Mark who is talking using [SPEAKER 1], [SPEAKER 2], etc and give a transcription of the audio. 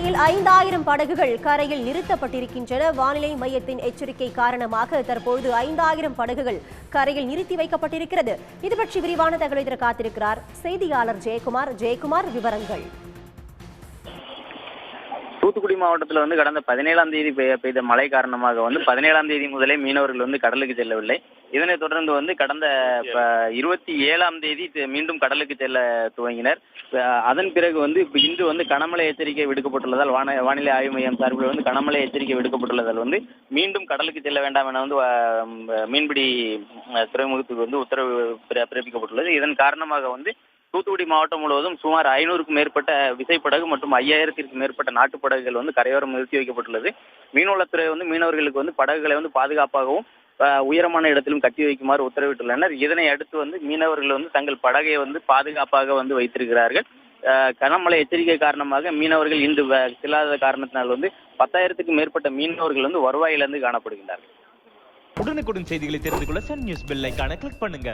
[SPEAKER 1] நிலையில் 5000 படகுகள் கரையில் நிறுத்தப்பட்டிருக்கின்றன. வானிலை மையத்தின் எச்சரிக்கை காரணமாக தற்பொழுது 5000 படகுகள் கரையில் நிறுத்தி வைக்கப்பட்டிருக்கிறது. இது பற்றி விரிவான தகவலை தர காத்திருக்கிறார் செய்தியாளர் ஜெயக்குமார். ஜெயக்குமார், விவரங்கள்.
[SPEAKER 2] தூத்துக்குடி மாவட்டத்தில் கடந்த 17ஆம் தேதி பெய்த மழை காரணமாக 17ஆம் தேதி முதலே மீனவர்கள் கடலுக்கு செல்லவில்லை. இதனைத் தொடர்ந்து கடந்த 27ஆம் தேதி மீண்டும் கடலுக்கு செல்ல துவங்கினர். அதன் பிறகு இன்று கனமழை எச்சரிக்கை விடுக்கப்பட்டுள்ளதால் வானிலை ஆய்வு மையம் சார்பில் கனமழை எச்சரிக்கை விடுக்கப்பட்டுள்ளதால் மீண்டும் கடலுக்கு செல்ல வேண்டாம் என மீன்பிடி துறைமுகத்துக்கு உத்தரவு பிறப்பிக்கப்பட்டுள்ளது. இதன் காரணமாக தூத்துக்குடி மாவட்டம் முழுவதும் சுமார் 500க்கும் மேற்பட்ட விசைப்படகு மற்றும் 5000த்திற்கும் மேற்பட்ட நாட்டுப் படகுகள் கரையோரம் நிறுத்தி வைக்கப்பட்டுள்ளது. மீன்வளத்துறை மீனவர்களுக்கு படகுகளை பாதுகாப்பாகவும் உயரமான இடத்திலும் கட்டி வைக்குமாறு உத்தரவிட்டுள்ளனர். இதனை அடுத்து மீனவர்கள் தங்கள் படகை பாதுகாப்பாக வைத்திருக்கிறார்கள். கனமழை எச்சரிக்கை காரணமாக மீனவர்கள் இன்று செல்லாத காரணத்தினால் 10,000க்கும் மேற்பட்ட மீனவர்கள் வருவாயிலிருந்து காணப்படுகின்றார்கள்.
[SPEAKER 3] உடனுக்குடன் செய்திகளை தெரிந்து கொள்ள சன் நியூஸ் பெல் ஐகானை கிளிக் பண்ணுங்க.